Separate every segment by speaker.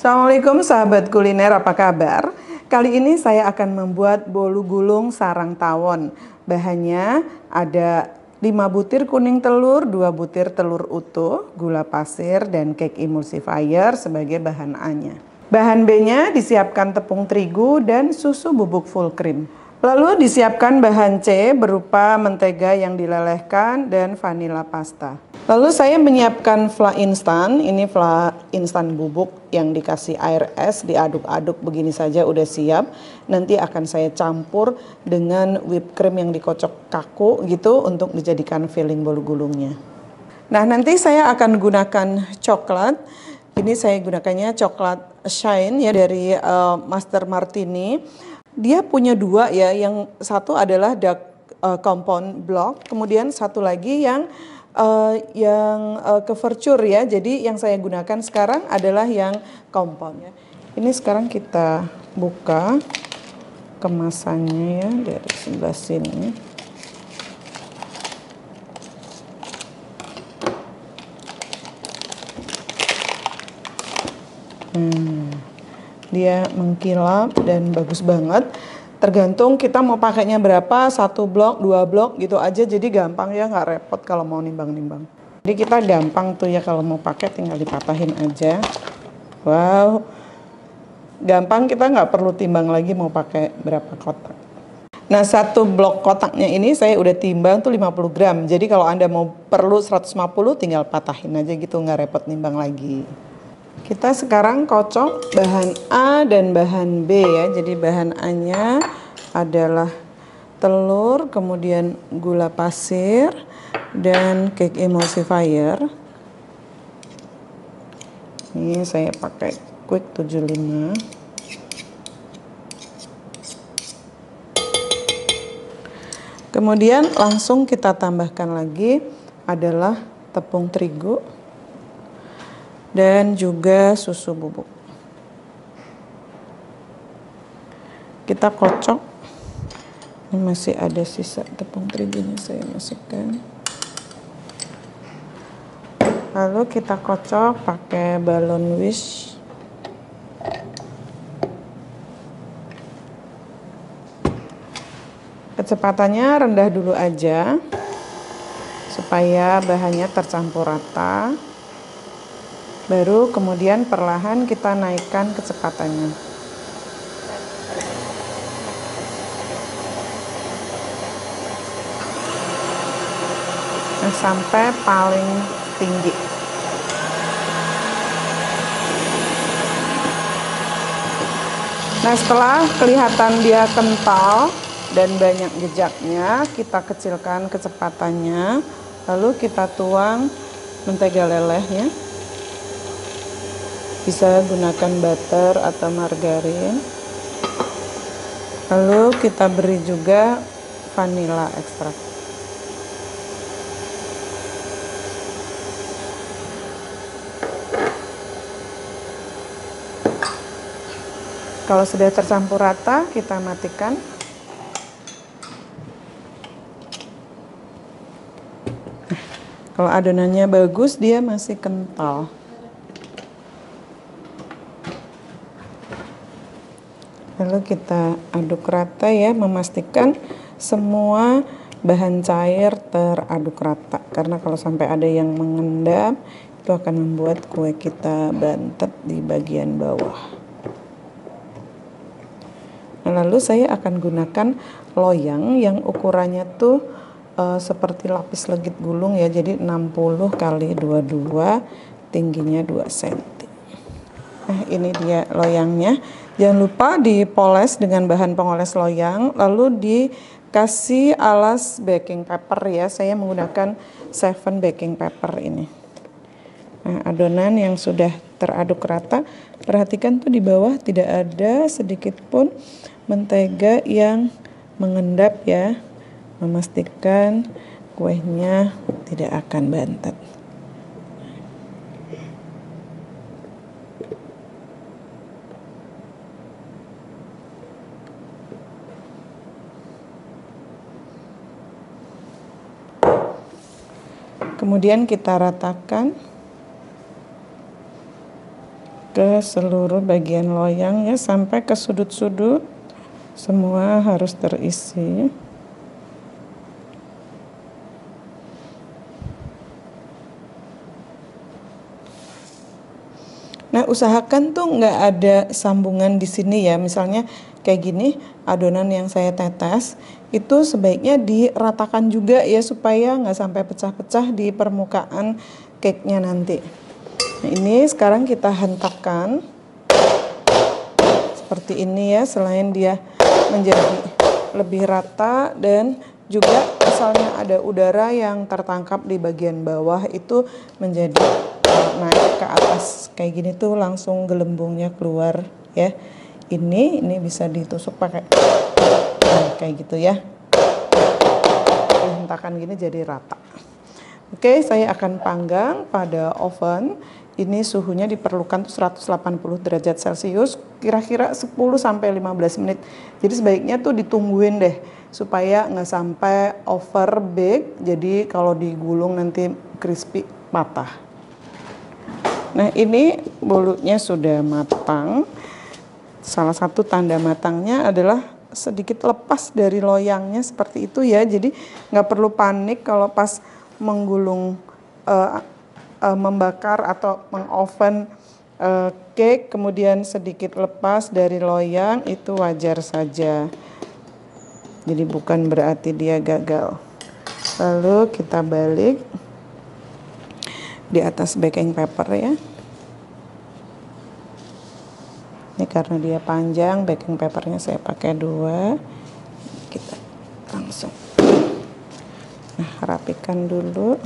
Speaker 1: Assalamualaikum sahabat kuliner, apa kabar? Kali ini saya akan membuat bolu gulung sarang tawon. Bahannya ada 5 butir kuning telur, 2 butir telur utuh, gula pasir, dan cake emulsifier sebagai bahan A-nya. Bahan B-nya disiapkan tepung terigu dan susu bubuk full cream. Lalu disiapkan bahan C berupa mentega yang dilelehkan dan vanila pasta. Lalu saya menyiapkan fla instan, ini fla instan bubuk yang dikasih air es, diaduk-aduk begini saja udah siap. Nanti akan saya campur dengan whipped cream yang dikocok kaku gitu untuk dijadikan filling bolu gulungnya. Nah, nanti saya akan gunakan coklat. Ini saya gunakannya coklat shine ya dari Master Martini. Dia punya 2 ya, yang satu adalah dark compound block, kemudian satu lagi yang couverture ya. Jadi yang saya gunakan sekarang adalah yang compound ya. Ini sekarang kita buka kemasannya ya dari sebelah sini. Dia mengkilap dan bagus banget. Tergantung kita mau pakainya berapa, 1 blok, 2 blok gitu aja. Jadi gampang ya, nggak repot kalau mau nimbang-nimbang. Jadi kita gampang tuh ya kalau mau pakai tinggal dipatahin aja. Wow, gampang, kita nggak perlu timbang lagi mau pakai berapa kotak. Nah, 1 blok kotaknya ini saya udah timbang tuh 50 gram. Jadi kalau Anda mau perlu 150 tinggal patahin aja gitu, nggak repot nimbang lagi. Kita sekarang kocok bahan A dan bahan B ya. Jadi bahan A-nya adalah telur, kemudian gula pasir, dan cake emulsifier. Ini saya pakai Quick 75. Kemudian langsung kita tambahkan lagi adalah tepung terigu dan juga susu bubuk. Kita kocok. Ini masih ada sisa tepung terigunya, saya masukkan. Lalu kita kocok pakai balon whisk. Kecepatannya rendah dulu aja supaya bahannya tercampur rata. Baru kemudian perlahan kita naikkan kecepatannya. Nah, sampai paling tinggi. Nah, setelah kelihatan dia kental dan banyak jejaknya, kita kecilkan kecepatannya. Lalu kita tuang mentega lelehnya. Bisa gunakan butter atau margarin. Lalu kita beri juga vanilla ekstrak. Kalau sudah tercampur rata, kita matikan. Kalau adonannya bagus, dia masih kental. Lalu kita aduk rata ya, memastikan semua bahan cair teraduk rata. Karena kalau sampai ada yang mengendap, itu akan membuat kue kita bantet di bagian bawah. Nah, lalu saya akan gunakan loyang yang ukurannya tuh seperti lapis legit gulung ya. Jadi 60 kali 22, tingginya 2 cm. Nah, ini dia loyangnya. Jangan lupa dipoles dengan bahan pengoles loyang, lalu dikasih alas baking paper ya. Saya menggunakan 7 baking paper ini. Nah, adonan yang sudah teraduk rata, perhatikan tuh di bawah tidak ada sedikit pun mentega yang mengendap ya. Memastikan kuenya tidak akan bantet. Kemudian kita ratakan. ke seluruh bagian loyang ya, sampai ke sudut-sudut semua harus terisi. Nah, usahakan tuh nggak ada sambungan di sini ya. Misalnya kayak gini, adonan yang saya tetes itu sebaiknya diratakan juga ya, supaya nggak sampai pecah-pecah di permukaan cake-nya nanti. Nah, ini sekarang kita hentakkan seperti ini ya, selain dia menjadi lebih rata dan juga misalnya ada udara yang tertangkap di bagian bawah itu menjadi naik ke atas kayak gini tuh langsung gelembungnya keluar ya. Ini bisa ditusuk pakai kayak gitu ya. Hentakan gini jadi rata. Oke, saya akan panggang pada oven. Ini suhunya diperlukan 180 derajat Celcius, kira-kira 10 sampai 15 menit. Jadi sebaiknya tuh ditungguin deh supaya nggak sampai over bake. Jadi kalau digulung nanti crispy patah. Nah, ini bolunya sudah matang. Salah satu tanda matangnya adalah sedikit lepas dari loyangnya seperti itu ya. Jadi nggak perlu panik kalau pas menggulung membakar atau mengoven cake kemudian sedikit lepas dari loyang, itu wajar saja. Jadi bukan berarti dia gagal. Lalu kita balik di atas baking paper ya. Ini karena dia panjang, baking papernya saya pakai 2. Kita langsung rapikan dulu.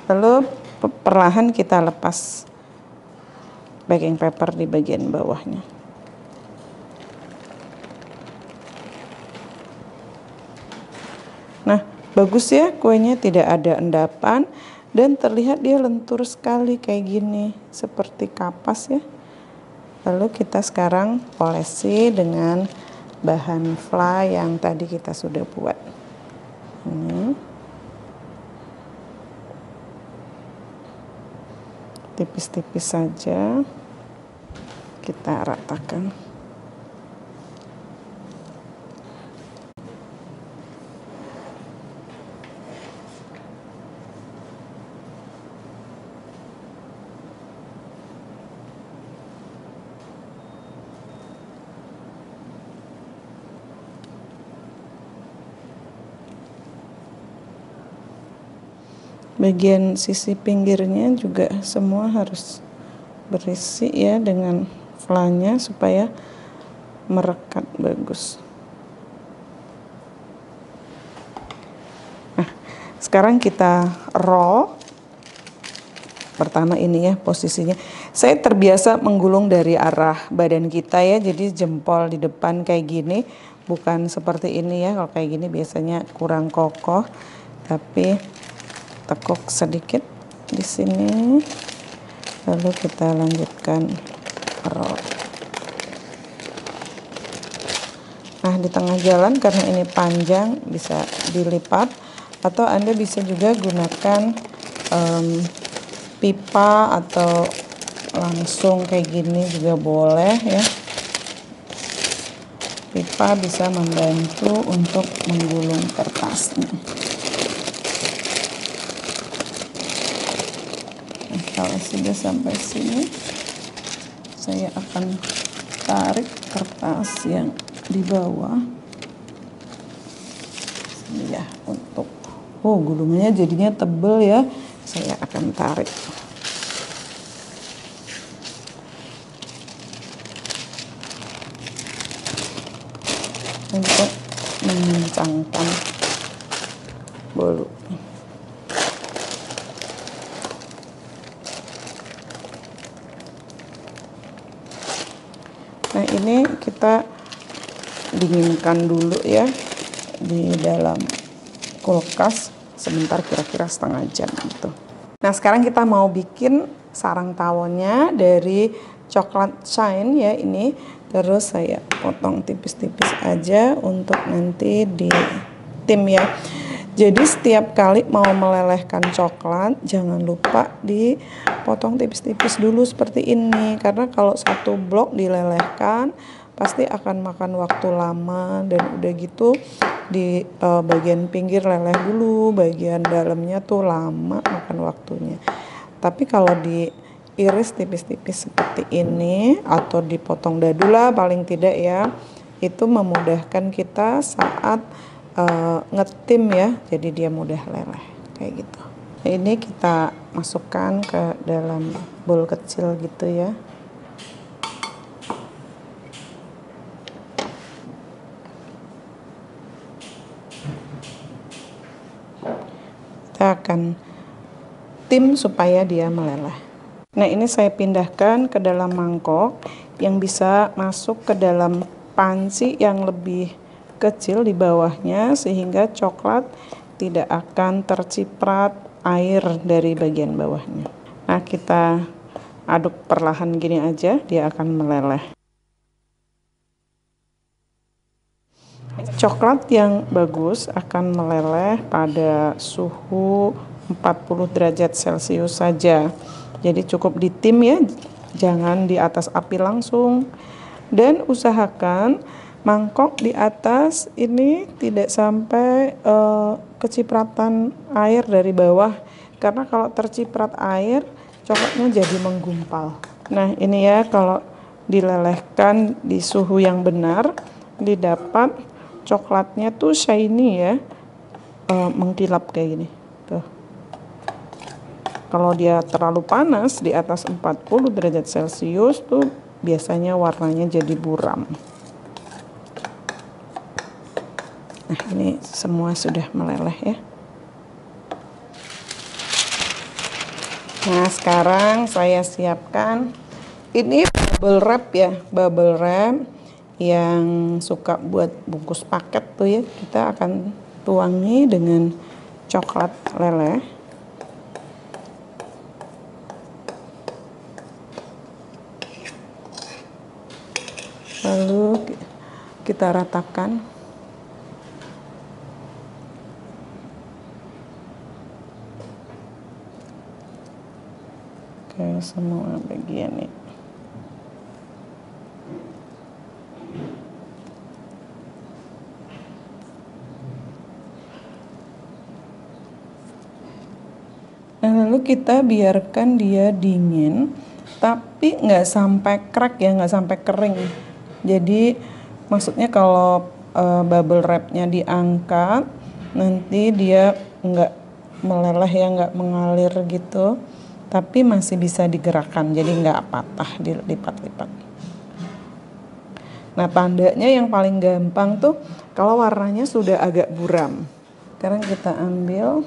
Speaker 1: Lalu perlahan kita lepas baking paper di bagian bawahnya. Nah, bagus ya, kuenya tidak ada endapan dan terlihat dia lentur sekali kayak gini, seperti kapas ya. Lalu kita sekarang polesi dengan bahan fly yang tadi kita sudah buat. Ini tipis-tipis saja kita ratakan. Bagian sisi pinggirnya juga semua harus berisi ya dengan flanya supaya merekat bagus. Nah, sekarang kita roll. Pertama ini ya posisinya. Saya terbiasa menggulung dari arah badan kita ya, jadi jempol di depan kayak gini, bukan seperti ini ya. Kalau kayak gini biasanya kurang kokoh, tapi tekuk sedikit di sini, lalu kita lanjutkan roll. Nah, di tengah jalan karena ini panjang bisa dilipat, atau Anda bisa juga gunakan pipa atau langsung kayak gini juga boleh ya. Pipa bisa membantu untuk menggulung kertasnya. Kalau sudah sampai sini, saya akan tarik kertas yang di bawah. Ini ya, untuk gulungannya jadinya tebel ya. Saya akan tarik. Untuk mengencangkan bolu. Nah, ini kita dinginkan dulu ya di dalam kulkas sebentar, kira-kira setengah jam gitu. Nah, sekarang kita mau bikin sarang tawonnya dari coklat shine ya ini. Terus saya potong tipis-tipis aja untuk nanti di tim ya. Jadi setiap kali mau melelehkan coklat jangan lupa dipotong tipis-tipis dulu seperti ini, karena kalau satu blok dilelehkan pasti akan makan waktu lama, dan udah gitu di bagian pinggir leleh dulu, bagian dalamnya tuh lama makan waktunya. Tapi kalau diiris tipis-tipis seperti ini atau dipotong dadu lah paling tidak ya, itu memudahkan kita saat ngetim ya, jadi dia mudah leleh kayak gitu. Nah, ini kita masukkan ke dalam bowl kecil gitu ya. Kita akan tim supaya dia meleleh. Nah, ini saya pindahkan ke dalam mangkok yang bisa masuk ke dalam panci yang lebih kecil di bawahnya, sehingga coklat tidak akan terciprat air dari bagian bawahnya. Nah, kita aduk perlahan gini aja, dia akan meleleh. Coklat yang bagus akan meleleh pada suhu 40 derajat Celcius saja. Jadi cukup ditim ya, jangan di atas api langsung. Dan usahakan mangkok di atas ini tidak sampai kecipratan air dari bawah, karena kalau terciprat air coklatnya jadi menggumpal. Nah, ini ya, kalau dilelehkan di suhu yang benar didapat coklatnya tuh shiny ya, mengkilap kayak gini tuh. Kalau dia terlalu panas di atas 40 derajat Celcius tuh biasanya warnanya jadi buram. Nah, ini semua sudah meleleh ya. Nah, sekarang saya siapkan ini bubble wrap ya, bubble wrap yang suka buat bungkus paket tuh ya. Kita akan tuangi dengan coklat leleh. Lalu kita ratakan. Ke semua bagian ini. Nah, lalu kita biarkan dia dingin, tapi nggak sampai crack ya, nggak sampai kering. Jadi maksudnya kalau bubble wrapnya diangkat, nanti dia nggak meleleh ya, nggak mengalir gitu, tapi masih bisa digerakkan, jadi nggak patah, dilipat-lipat. Nah, tandanya yang paling gampang tuh kalau warnanya sudah agak buram. Sekarang kita ambil.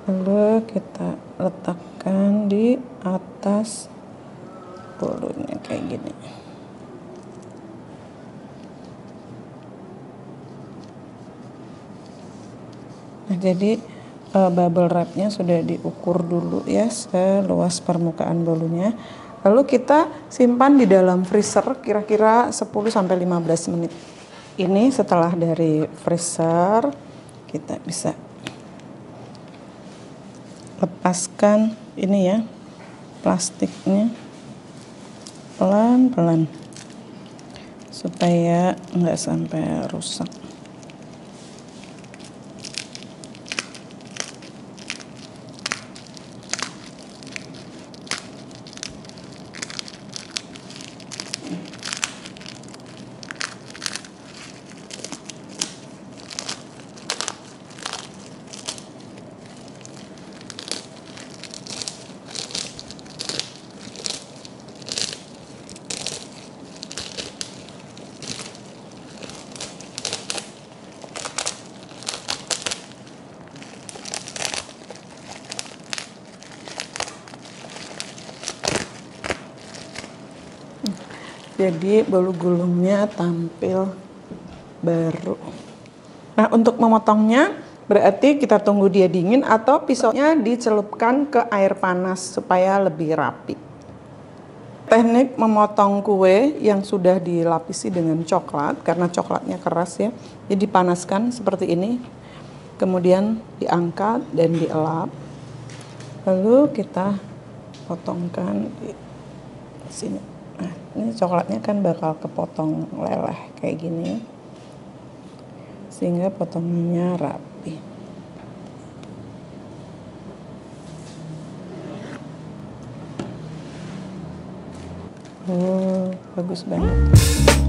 Speaker 1: Lalu kita letakkan di atas bolunya kayak gini. Nah, jadi bubble wrapnya sudah diukur dulu ya, seluas permukaan bolunya. Lalu kita simpan di dalam freezer kira-kira 10-15 menit. Ini setelah dari freezer, kita bisa lepaskan ini ya, plastiknya pelan-pelan supaya nggak sampai rusak. Jadi bolu gulungnya tampil baru. Nah, untuk memotongnya Berarti kita tunggu dia dingin atau pisaunya dicelupkan ke air panas supaya lebih rapi. Teknik memotong kue yang sudah dilapisi dengan coklat, karena coklatnya keras ya, jadi dipanaskan seperti ini, kemudian diangkat dan dielap, lalu kita potongkan di sini. Nah, ini coklatnya kan bakal kepotong leleh kayak gini, sehingga potongannya rapi. Oh, bagus banget.